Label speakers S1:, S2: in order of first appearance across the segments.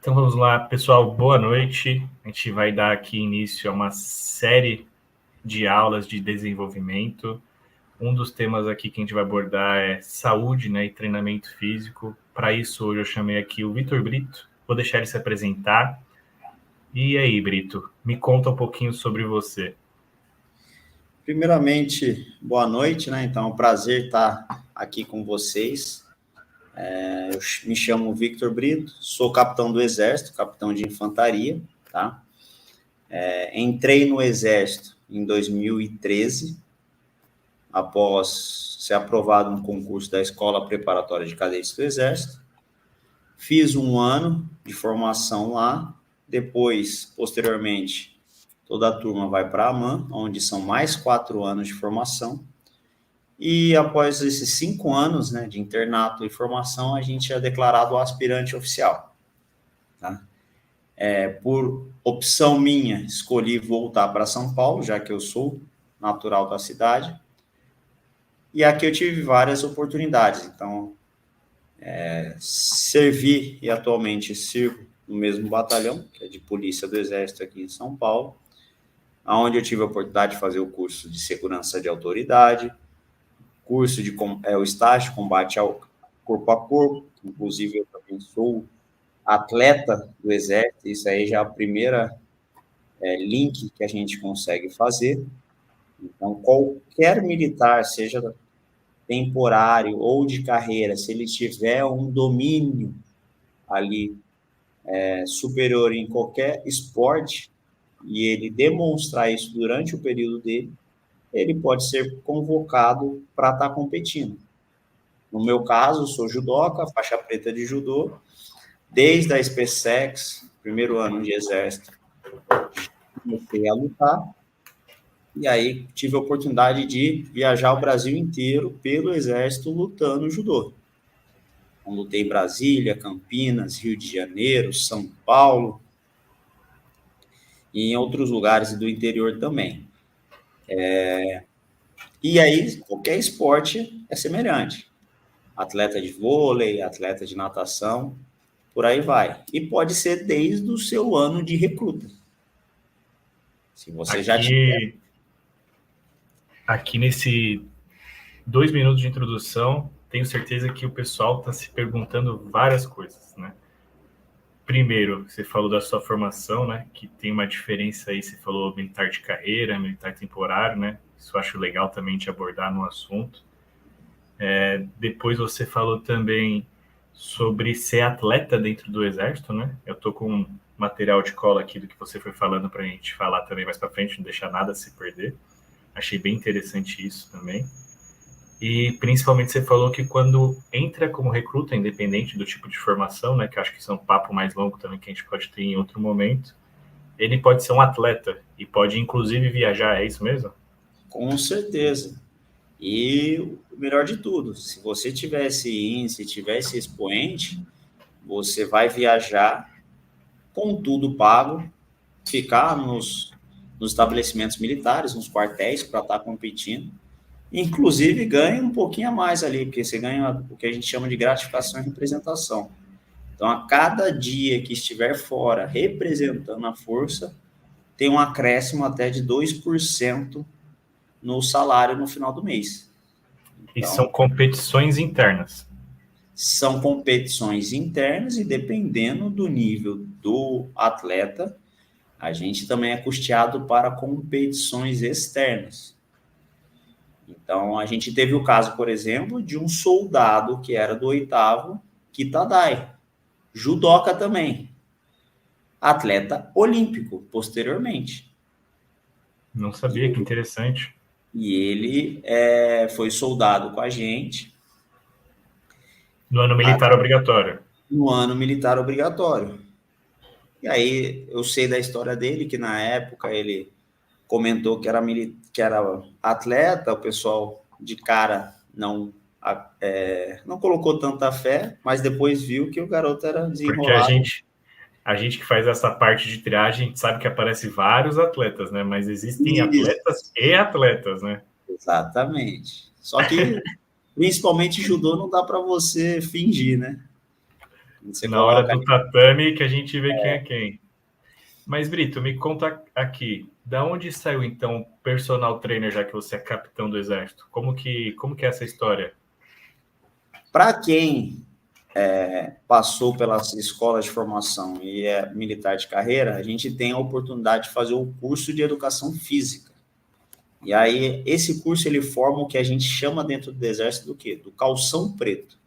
S1: Então vamos lá, pessoal, boa noite. A gente vai dar aqui início a uma série de aulas de desenvolvimento. Um dos temas aqui que a gente vai abordar é saúde, né, e treinamento físico. Para isso, hoje eu chamei aqui o Vitor Brito. Vou deixar ele se apresentar. E aí, Brito, me conta um pouquinho sobre você.
S2: Primeiramente, boa noite, né? Então, é um prazer estar aqui com vocês. Eu me chamo Victor Brito, sou capitão do Exército, capitão de infantaria, tá? Entrei no Exército em 2013, após ser aprovado no concurso da Escola Preparatória de Cadetes do Exército. Fiz um ano de formação lá, depois, posteriormente, toda a turma vai para a AMAN, onde são mais 4 anos de formação. E após esses 5 anos, né, de internato e formação, a gente é declarado aspirante oficial. Tá? Por opção minha, escolhi voltar para São Paulo, já que eu sou natural da cidade. E aqui eu tive várias oportunidades. Então, servi e atualmente sirvo no mesmo batalhão, que é de polícia do Exército aqui em São Paulo, onde eu tive a oportunidade de fazer o curso de segurança de autoridade, curso de o estágio de combate ao corpo a corpo, inclusive eu também sou atleta do Exército, isso aí já é a primeira link que a gente consegue fazer. Então, qualquer militar, seja temporário ou de carreira, se ele tiver um domínio ali superior em qualquer esporte, e ele demonstrar isso durante o período dele, ele pode ser convocado para estar competindo. No meu caso, sou judoca, faixa preta de judô, desde a SpaceX, primeiro ano de exército, comecei a lutar, e aí tive a oportunidade de viajar o Brasil inteiro pelo exército lutando judô. Então, lutei em Brasília, Campinas, Rio de Janeiro, São Paulo, e em outros lugares do interior também. E aí, qualquer esporte é semelhante. Atleta de vôlei, atleta de natação, por aí vai. E pode ser desde o seu ano de recruta. Se você já tiver.
S1: Aqui nesse 2 minutos de introdução, tenho certeza que o pessoal está se perguntando várias coisas, né? Primeiro, você falou da sua formação, né? Que tem uma diferença aí, você falou militar de carreira, militar temporário, né? Isso eu acho legal também de abordar no assunto. Depois você falou também sobre ser atleta dentro do Exército, né? Eu tô com um material de cola aqui do que você foi falando para a gente falar também mais para frente, não deixar nada se perder. Achei bem interessante isso também. E principalmente você falou que quando entra como recruta, independente do tipo de formação, né, que eu acho que isso é um papo mais longo também que a gente pode ter em outro momento, ele pode ser um atleta e pode inclusive viajar, é isso mesmo?
S2: Com certeza. E o melhor de tudo, se você tiver esse índice, tiver esse expoente, você vai viajar com tudo pago, ficar nos estabelecimentos militares, nos quartéis, para estar competindo. Inclusive, ganha um pouquinho a mais ali, porque você ganha o que a gente chama de gratificação e representação. Então, a cada dia que estiver fora representando a força, tem um acréscimo até de 2% no salário no final do mês.
S1: Então, e são competições internas?
S2: São competições internas e dependendo do nível do atleta, a gente também é custeado para competições externas. Então, a gente teve o caso, por exemplo, de um soldado que era do 8º Kitadai, judoca também, atleta olímpico, posteriormente.
S1: Não sabia, que interessante.
S2: E ele foi soldado com a gente.
S1: No ano militar obrigatório.
S2: No ano militar obrigatório. E aí, eu sei da história dele, que na época ele comentou que era atleta, o pessoal de cara não colocou tanta fé, mas depois viu que o garoto era desenrolado.
S1: Porque a gente que faz essa parte de triagem, a gente sabe que aparece vários atletas, né? Mas existem atletas e atletas, né?
S2: Exatamente. Só que, principalmente judô, não dá para você fingir, né? Você
S1: Na hora
S2: coloca
S1: do
S2: ali.
S1: tatame que a gente vê quem é quem. Mas, Brito, me conta aqui, da onde saiu, então, personal trainer, já que você é capitão do Exército? Como que é essa história?
S2: Para quem passou pelas escolas de formação e é militar de carreira, a gente tem a oportunidade de fazer o curso de educação física. E aí, esse curso, ele forma o que a gente chama dentro do Exército do quê? Do calção preto.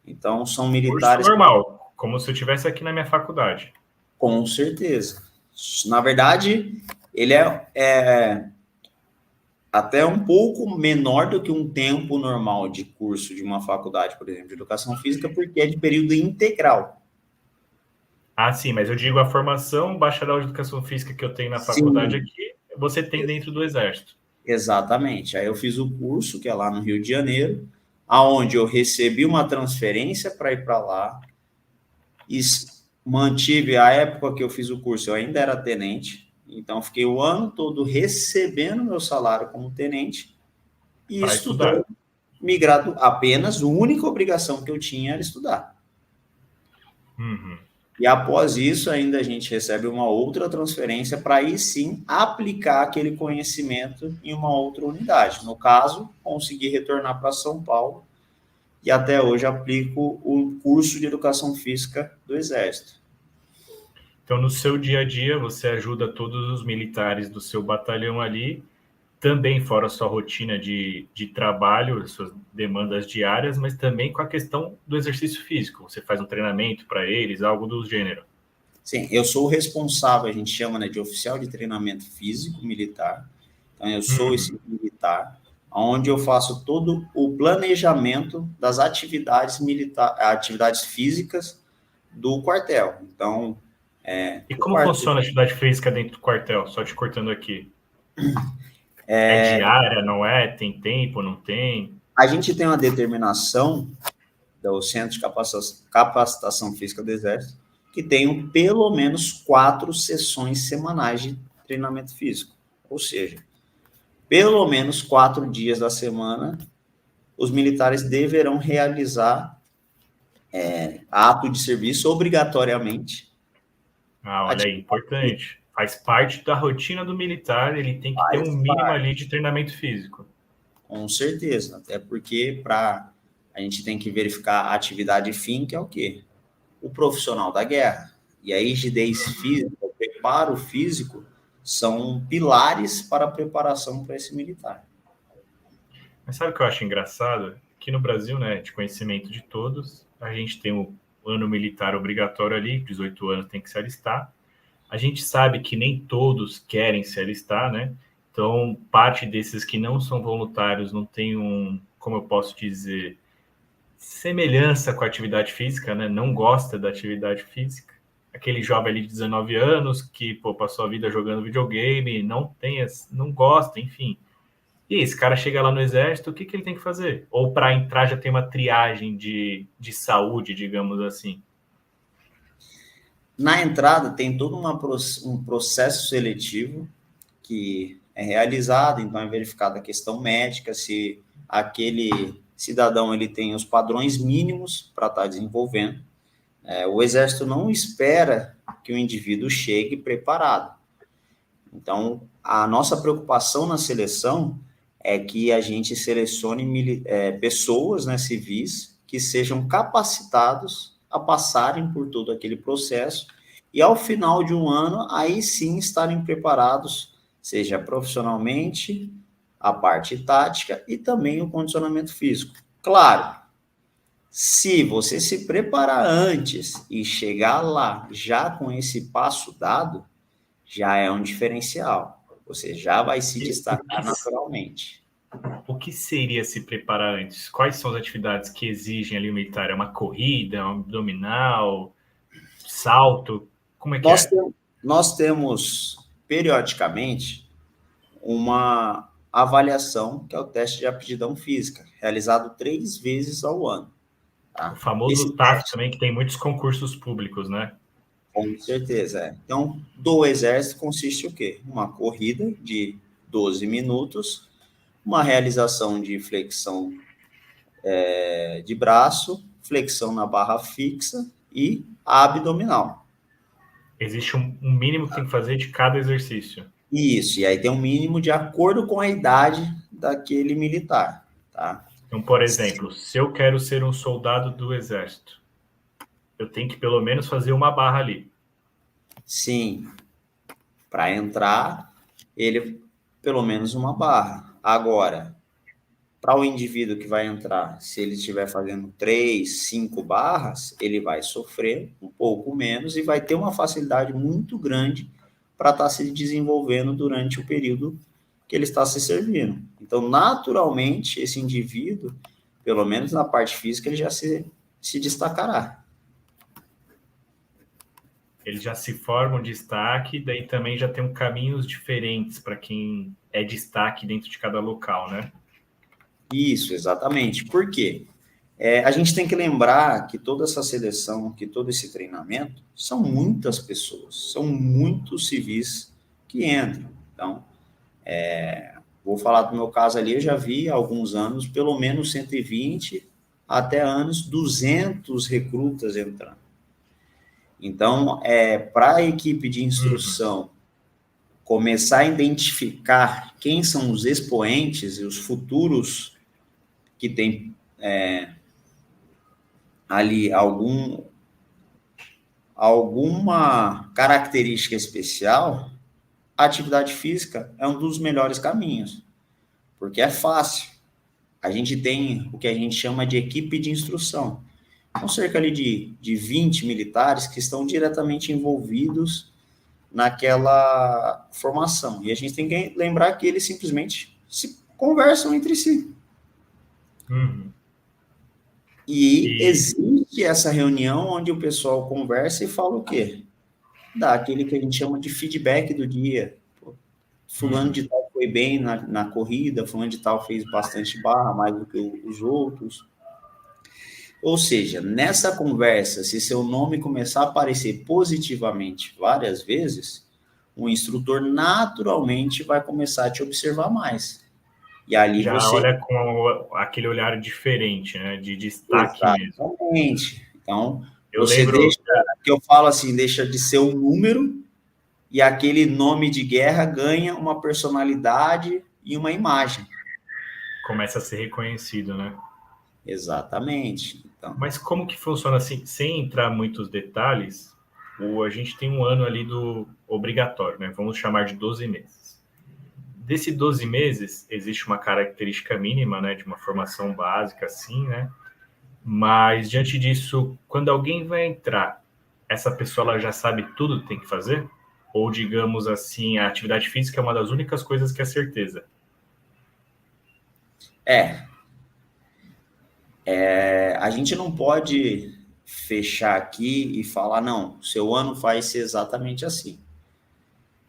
S2: Então, são
S1: Curso
S2: militares...
S1: normal, como se eu estivesse aqui na minha faculdade.
S2: Com certeza. Na verdade, ele é até um pouco menor do que um tempo normal de curso de uma faculdade, por exemplo, de educação física, porque é de período integral.
S1: Ah, sim, mas eu digo a formação bacharel de educação física que eu tenho na faculdade
S2: Sim,
S1: aqui, você tem dentro do Exército.
S2: exatamente. Aí eu fiz o curso, que é lá no Rio de Janeiro, aonde eu recebi uma transferência para ir para lá, e mantive a época que eu fiz o curso, eu ainda era tenente, então fiquei o ano todo recebendo meu salário como tenente e
S1: Para
S2: estudando.
S1: estudar.
S2: Migrado apenas, a única obrigação que eu tinha era estudar.
S1: Uhum.
S2: E após isso, ainda a gente recebe uma outra transferência para aí sim aplicar aquele conhecimento em uma outra unidade. No caso, consegui retornar para São Paulo e até hoje aplico o curso de educação física do Exército.
S1: Então, no seu dia a dia, você ajuda todos os militares do seu batalhão ali, também fora a sua rotina de trabalho, suas demandas diárias, mas também com a questão do exercício físico. Você faz um treinamento para eles, algo do gênero.
S2: Sim, eu sou o responsável, a gente chama, né, de oficial de treinamento físico militar. Então, eu sou
S1: Uhum.
S2: esse militar, onde eu faço todo o planejamento das atividades atividades físicas do quartel. Então,
S1: E
S2: o
S1: como
S2: quartel
S1: funciona a atividade física dentro do quartel? Só te cortando aqui. É diária, não é? Tem tempo, não tem?
S2: a gente tem uma determinação do Centro de Capacitação Física do Exército que tem pelo menos 4 sessões semanais de treinamento físico. Ou seja, pelo menos 4 dias da semana, os militares deverão realizar ato de serviço obrigatoriamente.
S1: Ah, olha aí, importante. Faz parte da rotina do militar, ele tem que ter um mínimo ali de treinamento físico.
S2: Com certeza, até porque a gente tem que verificar a atividade fim, que é o quê? O profissional da guerra. E a rigidez física, o preparo físico, são pilares para a preparação para esse militar.
S1: Mas sabe o que eu acho engraçado? Aqui no Brasil, né, de conhecimento de todos, a gente tem o ano militar obrigatório ali, 18 anos tem que se alistar. A gente sabe que nem todos querem se alistar, né? Então, parte desses que não são voluntários não tem como eu posso dizer, semelhança com a atividade física, né? Não gosta da atividade física. Aquele jovem ali de 19 anos que passou a vida jogando videogame, não gosta, enfim. E esse cara chega lá no exército, o que ele tem que fazer? Ou para entrar já tem uma triagem de saúde, digamos assim.
S2: Na entrada, tem todo um processo seletivo que é realizado, então é verificada a questão médica, se aquele cidadão ele tem os padrões mínimos para estar desenvolvendo. O Exército não espera que o indivíduo chegue preparado. Então, a nossa preocupação na seleção é que a gente selecione pessoas, né, civis, que sejam capacitados a passarem por todo aquele processo e, ao final de um ano, aí sim estarem preparados, seja profissionalmente, a parte tática e também o condicionamento físico. Claro, se você se preparar antes e chegar lá já com esse passo dado, já é um diferencial. Você já vai se
S1: E o que,
S2: destacar naturalmente.
S1: o que seria se preparar antes? Quais são as atividades que exigem ali o militar? É uma corrida, um abdominal, salto? Como é que
S2: Nós,
S1: é?
S2: tem, nós temos, periodicamente, uma avaliação, que é o teste de aptidão física, realizado 3 vezes ao ano.
S1: O
S2: Tá? Esse
S1: famoso TAF
S2: teste,
S1: também, que tem muitos concursos públicos, né?
S2: com certeza, é. Então, do exército consiste o quê? Uma corrida de 12 minutos, uma realização de flexão de braço, flexão na barra fixa, e abdominal.
S1: Existe um mínimo que tem que fazer de cada exercício.
S2: Isso, e aí tem um mínimo de acordo com a idade daquele militar, tá?
S1: Então, por exemplo, se eu quero ser um soldado do exército, eu tenho que pelo menos fazer uma barra ali.
S2: Sim, para entrar, ele pelo menos uma barra. Agora, para o indivíduo que vai entrar, se ele estiver fazendo 3, 5 barras, ele vai sofrer um pouco menos e vai ter uma facilidade muito grande para estar se desenvolvendo durante o período que ele está se servindo. Então, naturalmente, esse indivíduo, pelo menos na parte física, ele já se destacará.
S1: Eles já se formam destaque, daí também já tem caminhos diferentes para quem é destaque dentro de cada local, né?
S2: Isso, exatamente. Por quê? A gente tem que lembrar que toda essa seleção, que todo esse treinamento, são muitas pessoas, são muitos civis que entram. Então, vou falar do meu caso ali, eu já vi há alguns anos, pelo menos 120 até anos, 200 recrutas entrando. Então, para a equipe de instrução começar a identificar quem são os expoentes e os futuros que têm ali alguma característica especial, a atividade física é um dos melhores caminhos, porque é fácil. A gente tem o que a gente chama de equipe de instrução. São cerca ali de 20 militares que estão diretamente envolvidos naquela formação. E a gente tem que lembrar que eles simplesmente se conversam entre si. E existe essa reunião onde o pessoal conversa e fala o quê? Dá aquele que a gente chama de feedback do dia. Pô, fulano de tal foi bem na corrida, fulano de tal fez bastante barra, mais do que os outros. Ou seja, nessa conversa, se seu nome começar a aparecer positivamente várias vezes, o instrutor naturalmente vai começar a te observar mais. E ali
S1: já
S2: você...
S1: olha com aquele olhar diferente, né? De destaque mesmo.
S2: Exatamente. Então,
S1: Eu
S2: você
S1: lembro
S2: deixa, que eu falo assim, deixa de ser um número e aquele nome de guerra ganha uma personalidade e uma imagem.
S1: Começa a ser reconhecido, né?
S2: Exatamente. Então,
S1: mas como que funciona assim, sem entrar muitos detalhes, a gente tem um ano ali do obrigatório, né? Vamos chamar de 12 meses. Desse 12 meses, existe uma característica mínima, né? De uma formação básica, assim, né? Mas, diante disso, quando alguém vai entrar, essa pessoa ela já sabe tudo que tem que fazer? Ou, digamos assim, a atividade física é uma das únicas coisas que é certeza?
S2: A gente não pode fechar aqui e falar, não, seu ano vai ser exatamente assim.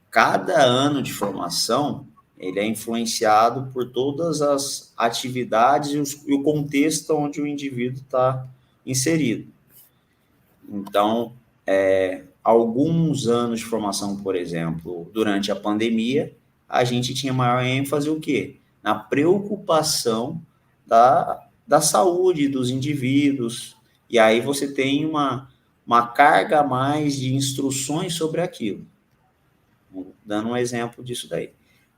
S2: Cada ano de formação, ele é influenciado por todas as atividades e o contexto onde o indivíduo está inserido. Então, alguns anos de formação, por exemplo, durante a pandemia, a gente tinha maior ênfase o quê? Na preocupação da saúde dos indivíduos. E aí você tem uma carga a mais de instruções sobre aquilo. Dando um exemplo disso daí.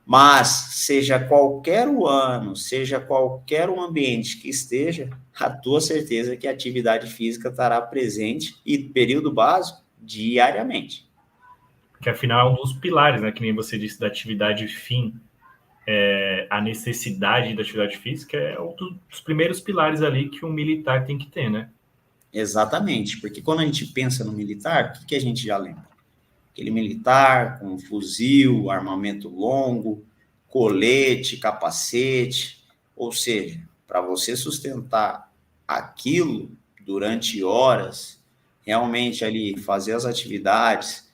S2: Mas, seja qualquer o ano, seja qualquer o ambiente que esteja, a tua certeza que a atividade física estará presente e período básico diariamente.
S1: Que afinal é um dos pilares, né? Que nem você disse, da atividade fim. A necessidade da atividade física é um dos primeiros pilares ali que um militar tem que ter, né?
S2: Exatamente, porque quando a gente pensa no militar, o que a gente já lembra? Aquele militar com fuzil, armamento longo, colete, capacete, ou seja, para você sustentar aquilo durante horas, realmente ali fazer as atividades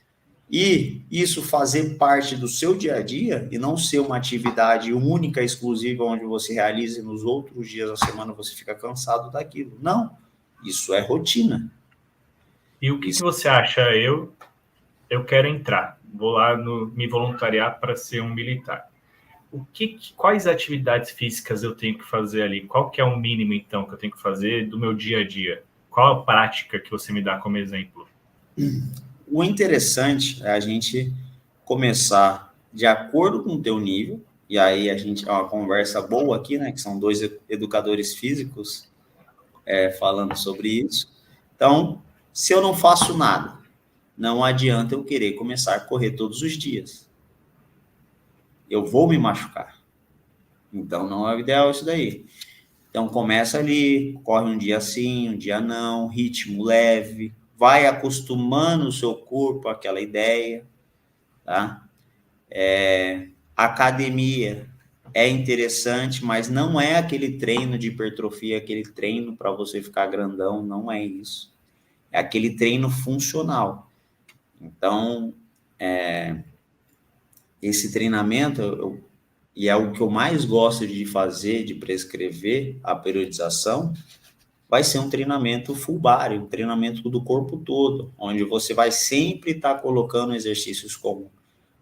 S2: e isso fazer parte do seu dia a dia e não ser uma atividade única, exclusiva, onde você realiza e nos outros dias da semana você fica cansado daquilo. Não, isso é rotina.
S1: E o que você acha? Eu quero entrar, vou lá me voluntariar para ser um militar. Quais atividades físicas eu tenho que fazer ali? Qual que é o mínimo, então, que eu tenho que fazer do meu dia a dia? Qual a prática que você me dá como exemplo?
S2: O interessante é a gente começar de acordo com o teu nível, e aí a gente é uma conversa boa aqui, né, que são dois educadores físicos falando sobre isso. Então, se eu não faço nada, não adianta eu querer começar a correr todos os dias. Eu vou me machucar. Então, não é o ideal isso daí. Então, começa ali, corre um dia sim, um dia não, ritmo leve, vai acostumando o seu corpo àquela ideia, tá? Academia é interessante, mas não é aquele treino de hipertrofia, aquele treino para você ficar grandão, não é isso. É aquele treino funcional. Então, esse treinamento, e é o que eu mais gosto de fazer, de prescrever a periodização, vai ser um treinamento full body, um treinamento do corpo todo, onde você vai sempre estar colocando exercícios como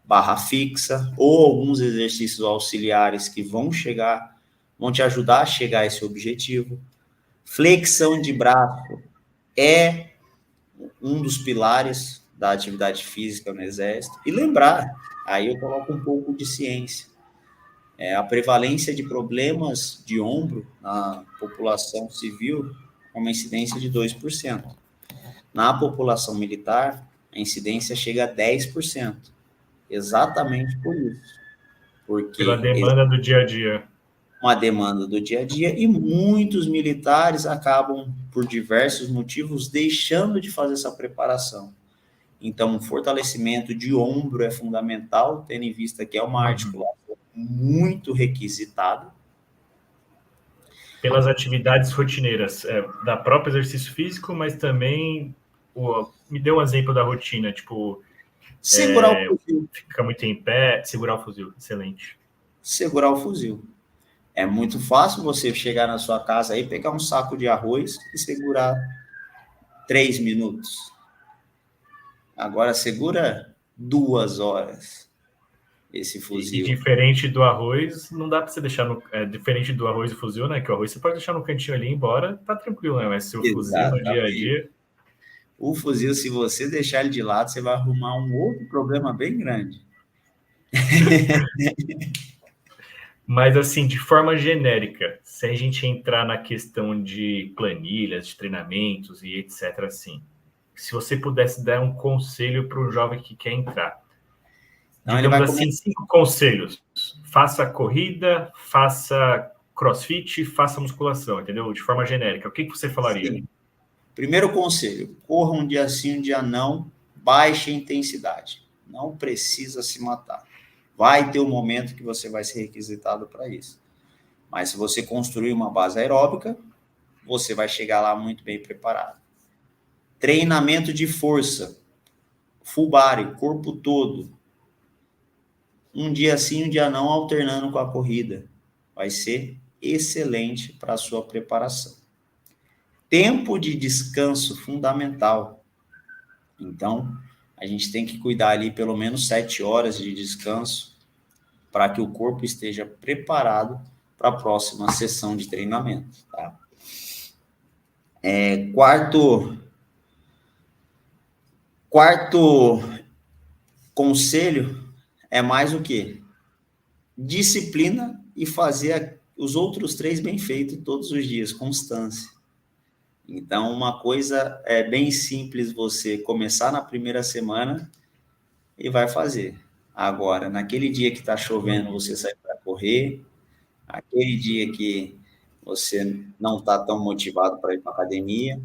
S2: barra fixa ou alguns exercícios auxiliares que vão te ajudar a chegar a esse objetivo. Flexão de braço é um dos pilares da atividade física no Exército. E lembrar, aí eu coloco um pouco de ciência, a prevalência de problemas de ombro na população civil é uma incidência de 2%. Na população militar, a incidência chega a 10%. Exatamente por isso.
S1: Pela
S2: Porque
S1: demanda do dia a dia.
S2: uma demanda do dia a dia e muitos militares acabam, por diversos motivos, deixando de fazer essa preparação. Então, o fortalecimento de ombro é fundamental, tendo em vista que é uma articulação muito requisitada.
S1: Pelas atividades rotineiras, da própria exercício físico, mas também me deu um exemplo da rotina, tipo,
S2: Segurar o fuzil.
S1: fica muito em pé, segurar o fuzil, excelente.
S2: Segurar o fuzil. É muito fácil você chegar na sua casa aí, pegar um saco de arroz e segurar 3 minutos. Agora segura 2 horas esse fuzil.
S1: E diferente do arroz, não dá para você deixar diferente do arroz e fuzil, né? Que o arroz você pode deixar no cantinho ali e ir embora, tá tranquilo, né? Mas se o fuzil no dia a dia.
S2: O fuzil, se você deixar ele de lado, você vai arrumar um outro problema bem grande.
S1: Mas, assim, de forma genérica, se a gente entrar na questão de planilhas, de treinamentos e etc., assim, se você pudesse dar um conselho para um jovem que quer entrar,
S2: Então,
S1: digamos assim, 5 conselhos. Faça corrida, faça crossfit, faça musculação, entendeu? De forma genérica. O que você falaria?
S2: Sim. Primeiro conselho, corra um dia sim, um dia não, baixa intensidade. Não precisa se matar. Vai ter um momento que você vai ser requisitado para isso. Mas se você construir uma base aeróbica, você vai chegar lá muito bem preparado. Treinamento de força. Full body, corpo todo. Um dia sim, um dia não, alternando com a corrida. Vai ser excelente para a sua preparação. Tempo de descanso fundamental. Então, a gente tem que cuidar ali pelo menos 7 horas de descanso para que o corpo esteja preparado para a próxima sessão de treinamento, tá? Quarto conselho é mais o quê? Disciplina e fazer os outros 3 bem feitos todos os dias, constância. Então, uma coisa é bem simples você começar na primeira semana e vai fazer. Agora, naquele dia que está chovendo, você sai para correr, aquele dia que você não está tão motivado para ir para a academia,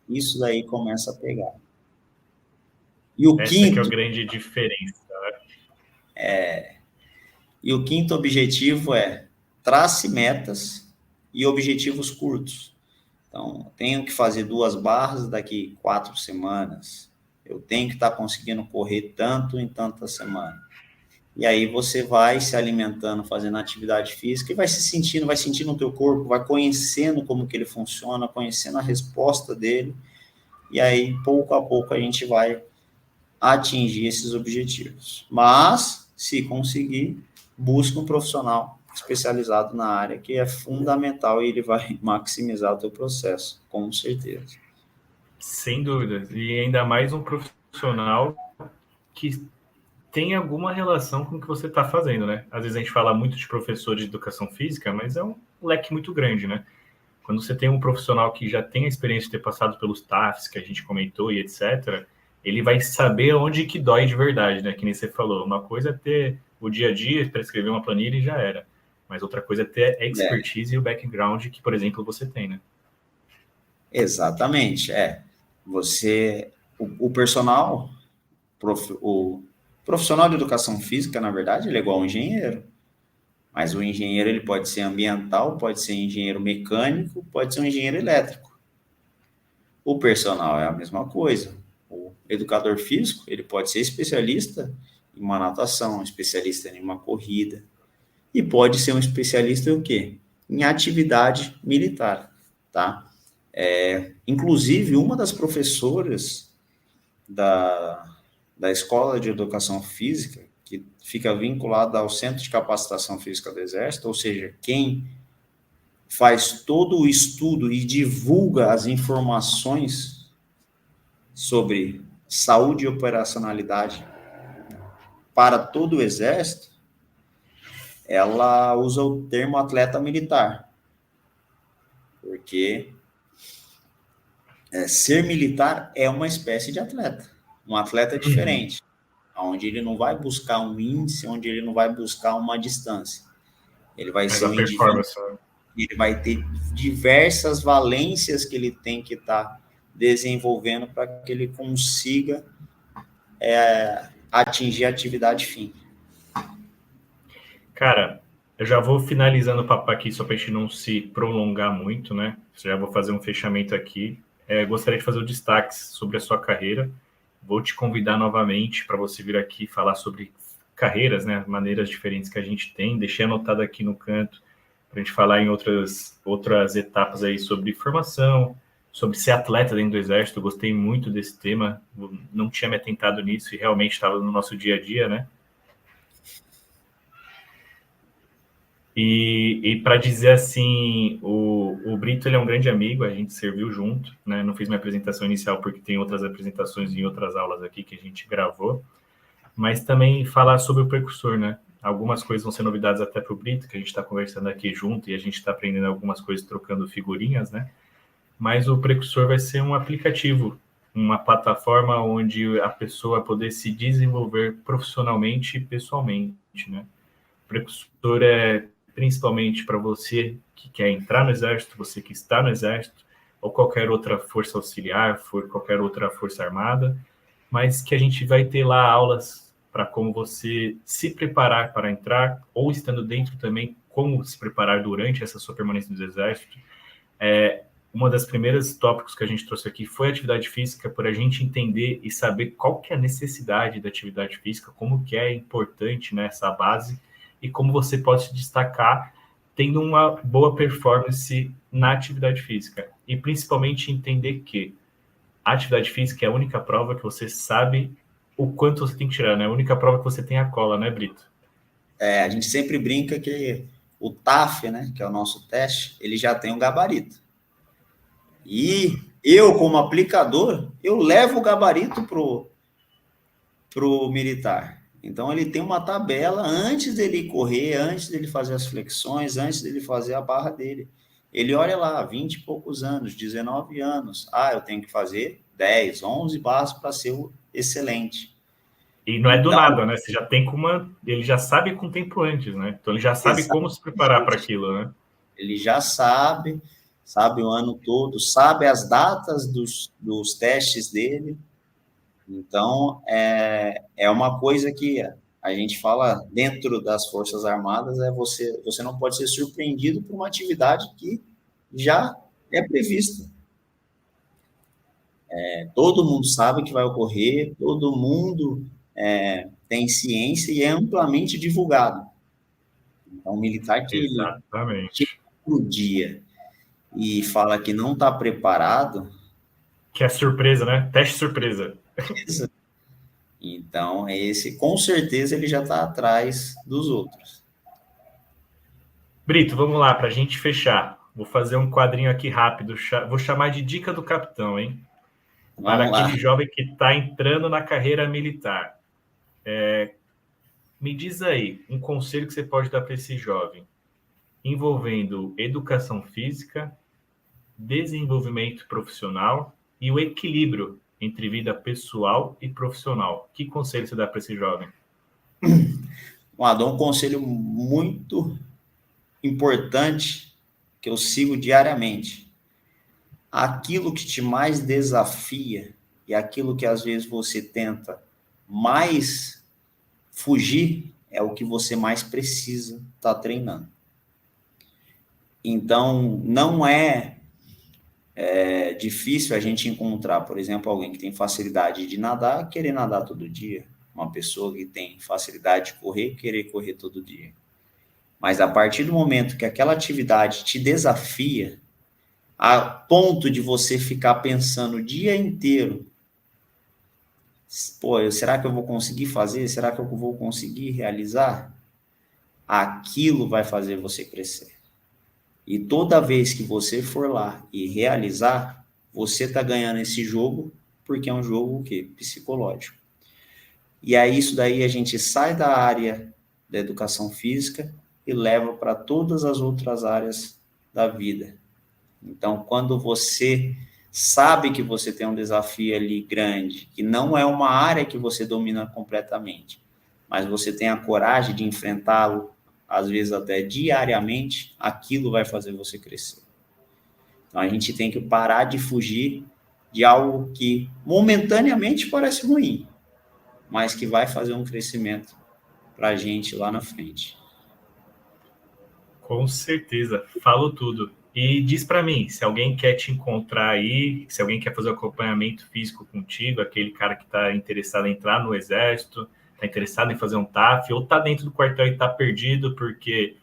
S2: isso daí começa a pegar. E o
S1: Essa que é a grande diferença, né?
S2: E o quinto objetivo é trace metas e objetivos curtos. Então, tenho que fazer 2 barras daqui 4 semanas. Eu tenho que estar conseguindo correr tanto em tanta semana. E aí você vai se alimentando, fazendo atividade física e vai sentindo o teu corpo, vai conhecendo como que ele funciona, conhecendo a resposta dele. E aí, pouco a pouco, a gente vai atingir esses objetivos. Mas, se conseguir, busca um profissional especializado na área, que é fundamental e ele vai maximizar o teu processo, com certeza.
S1: Sem dúvidas. E ainda mais um profissional que tem alguma relação com o que você está fazendo, né? Às vezes a gente fala muito de professor de educação física, mas é um leque muito grande, né? Quando você tem um profissional que já tem a experiência de ter passado pelos TAFs, que a gente comentou e etc., ele vai saber onde que dói de verdade, né? Que nem você falou. Uma coisa é ter o dia a dia para escrever uma planilha e já era. Mas outra coisa é ter a
S2: É,
S1: expertise e o background que, por exemplo, você tem, né?
S2: exatamente, Você, o personal, o profissional de educação física, na verdade, ele é igual ao engenheiro. Mas o engenheiro ele pode ser ambiental, pode ser engenheiro mecânico, pode ser um engenheiro elétrico. O personal é a mesma coisa. O educador físico, ele pode ser especialista em uma natação, especialista em uma corrida, e pode ser um especialista em o quê? Em atividade militar, tá? Inclusive, uma das professoras da Escola de Educação Física, que fica vinculada ao Centro de Capacitação Física do Exército, ou seja, quem faz todo o estudo e divulga as informações sobre saúde e operacionalidade para todo o Exército, ela usa o termo atleta militar, porque ser militar é uma espécie de atleta, um atleta
S1: Uhum.
S2: diferente, onde ele não vai buscar um índice, onde ele não vai buscar uma distância. Ele vai
S1: Mas
S2: ser
S1: a
S2: um indivíduo,
S1: performance, né?
S2: ele vai ter diversas valências que ele tem que estar desenvolvendo para que ele consiga atingir a atividade fim.
S1: Cara, eu já vou finalizando o papo aqui, só para a gente não se prolongar muito, né? Já vou fazer um fechamento aqui. Gostaria de fazer o destaque sobre a sua carreira. Vou te convidar novamente para você vir aqui falar sobre carreiras, né? Maneiras diferentes que a gente tem. Deixei anotado aqui no canto para a gente falar em outras etapas aí sobre formação, sobre ser atleta dentro do Exército. Gostei muito desse tema. Não tinha me atentado nisso e realmente estava no nosso dia a dia, né? E para dizer assim, o Brito ele é um grande amigo, a gente serviu junto, né? Não fiz minha apresentação inicial porque tem outras apresentações em outras aulas aqui que a gente gravou, mas também falar sobre o precursor, né? Algumas coisas vão ser novidades até para o Brito, que a gente está conversando aqui junto e a gente está aprendendo algumas coisas trocando figurinhas, né? Mas o precursor vai ser um aplicativo, uma plataforma onde a pessoa vai poder se desenvolver profissionalmente e pessoalmente, né? O precursor é principalmente para você que quer entrar no Exército, você que está no Exército, ou qualquer outra força auxiliar, qualquer outra força armada, mas que a gente vai ter lá aulas para como você se preparar para entrar, ou estando dentro também, como se preparar durante essa sua permanência no Exército. Uma das primeiras tópicos que a gente trouxe aqui foi a atividade física, por a gente entender e saber qual que é a necessidade da atividade física, como que é importante, né, essa base, e como você pode se destacar tendo uma boa performance na atividade física. E principalmente entender que a atividade física é a única prova que você sabe o quanto você tem que tirar, né? A única prova que você tem a cola, né, Brito?
S2: A gente sempre brinca que o TAF, né, que é o nosso teste, ele já tem um gabarito. E eu, como aplicador, eu levo o gabarito pro militar. Então, ele tem uma tabela antes dele correr, antes dele fazer as flexões, antes dele fazer a barra dele. Ele olha lá, 20 e poucos anos, 19 anos. Ah, eu tenho que fazer 10, 11 barras para ser o excelente.
S1: E não é do
S2: Então,
S1: nada, né? Você já tem ele já sabe com tempo antes, né? Então ele já sabe como se preparar para
S2: exatamente.
S1: aquilo, né?
S2: Ele já sabe o ano todo, sabe as datas dos testes dele. Então, é uma coisa que a gente fala dentro das Forças Armadas, você não pode ser surpreendido por uma atividade que já é prevista. Todo mundo sabe que vai ocorrer, todo mundo tem ciência e é amplamente divulgado. Então, um militar que ele chega
S1: Exatamente.
S2: no dia e fala que não está preparado,
S1: Que é surpresa, né? Teste surpresa.
S2: então esse com certeza ele já está atrás dos outros.
S1: Brito, vamos lá, para a gente fechar. Vou fazer um quadrinho aqui rápido. Vou chamar de dica do capitão, hein? Para
S2: Vamos lá.
S1: aquele jovem que está entrando na carreira militar, me diz aí um conselho que você pode dar para esse jovem, envolvendo educação física, desenvolvimento profissional e o equilíbrio entre vida pessoal e profissional. Que conselho você dá para esse jovem?
S2: Dou um conselho muito importante que eu sigo diariamente. Aquilo que te mais desafia e aquilo que às vezes você tenta mais fugir é o que você mais precisa estar treinando. Então, não é difícil a gente encontrar, por exemplo, alguém que tem facilidade de nadar, querer nadar todo dia. Uma pessoa que tem facilidade de correr, querer correr todo dia. Mas a partir do momento que aquela atividade te desafia, a ponto de você ficar pensando o dia inteiro, pô, será que eu vou conseguir fazer? Será que eu vou conseguir realizar? Aquilo vai fazer você crescer. E toda vez que você for lá e realizar, você está ganhando esse jogo, porque é um jogo o quê? Psicológico. E aí isso daí a gente sai da área da educação física e leva para todas as outras áreas da vida. Então, quando você sabe que você tem um desafio ali grande, que não é uma área que você domina completamente, mas você tem a coragem de enfrentá-lo, às vezes até diariamente, aquilo vai fazer você crescer. Então, a gente tem que parar de fugir de algo que momentaneamente parece ruim, mas que vai fazer um crescimento para a gente lá na frente.
S1: Com certeza, falou tudo. E diz para mim, se alguém quer te encontrar aí, se alguém quer fazer um acompanhamento físico contigo, aquele cara que está interessado em entrar no exército, está interessado em fazer um TAF, ou está dentro do quartel e está perdido porque,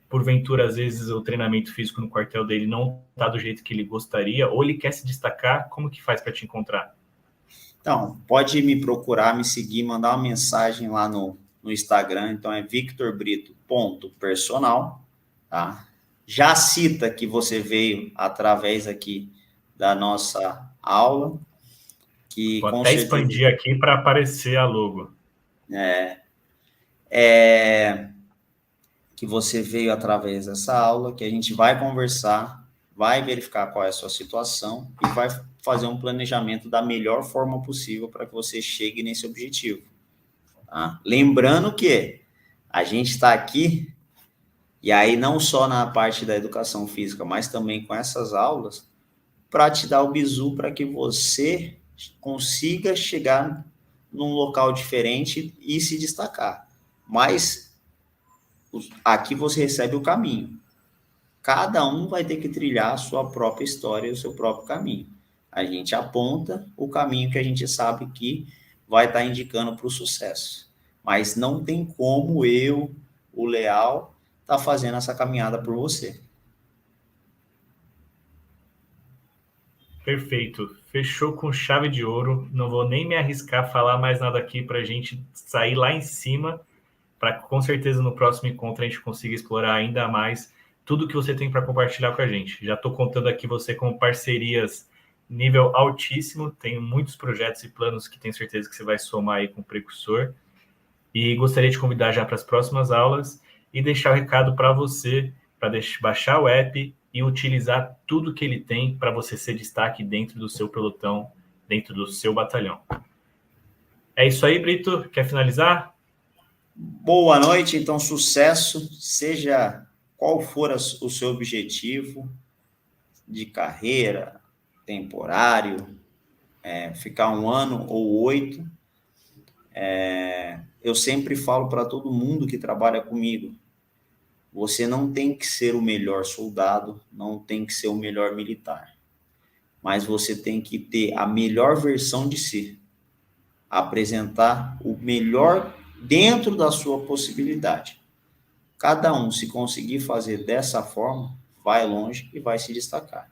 S1: porventura, às vezes o treinamento físico no quartel dele não está do jeito que ele gostaria, ou ele quer se destacar, como que faz para te encontrar?
S2: Então, pode me procurar, me seguir, mandar uma mensagem lá no Instagram, então é victorbrito.personal, tá? Já cita que você veio através aqui da nossa aula, que
S1: Vou
S2: com
S1: até
S2: certeza
S1: expandir aqui para aparecer a logo.
S2: que você veio através dessa aula, que a gente vai conversar, vai verificar qual é a sua situação e vai fazer um planejamento da melhor forma possível para que você chegue nesse objetivo. Tá? Lembrando que a gente está aqui, e aí não só na parte da educação física, mas também com essas aulas, para te dar o bizu para que você consiga chegar num local diferente e se destacar. Mas aqui você recebe o caminho. Cada um vai ter que trilhar a sua própria história e o seu próprio caminho. A gente aponta o caminho que a gente sabe que vai estar indicando para o sucesso. Mas não tem como eu, o Leal, estar fazendo essa caminhada por você.
S1: Perfeito. Fechou com chave de ouro. Não vou nem me arriscar a falar mais nada aqui para a gente sair lá em cima, para que com certeza no próximo encontro a gente consiga explorar ainda mais tudo que você tem para compartilhar com a gente. Já estou contando aqui você com parcerias nível altíssimo. Tenho muitos projetos e planos que tenho certeza que você vai somar aí com o Precursor. E gostaria de convidar já para as próximas aulas e deixar o recado para você, para baixar o app e utilizar tudo que ele tem para você ser destaque dentro do seu pelotão, dentro do seu batalhão. É isso aí, Brito. Quer finalizar?
S2: Boa noite, então sucesso, seja qual for o seu objetivo de carreira, temporário, ficar 1 ano ou 8, eu sempre falo para todo mundo que trabalha comigo, você não tem que ser o melhor soldado, não tem que ser o melhor militar, mas você tem que ter a melhor versão de si, apresentar o melhor dentro da sua possibilidade. Cada um, se conseguir fazer dessa forma, vai longe e vai se destacar.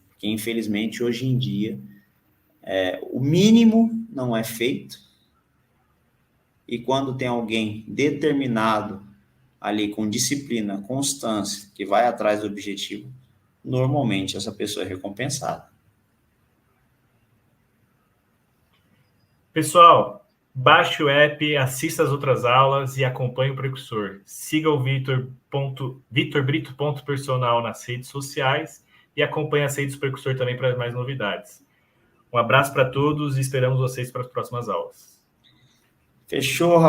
S2: Porque, infelizmente, hoje em dia, o mínimo não é feito, e quando tem alguém determinado ali com disciplina, constância, que vai atrás do objetivo, normalmente essa pessoa é recompensada.
S1: Pessoal, baixe o app, assista as outras aulas e acompanhe o Precursor. Siga o vitorbrito.personal nas redes sociais e acompanhe as redes do Precursor também para mais novidades. Um abraço para todos e esperamos vocês para as próximas aulas.
S2: Fechou, rapaz.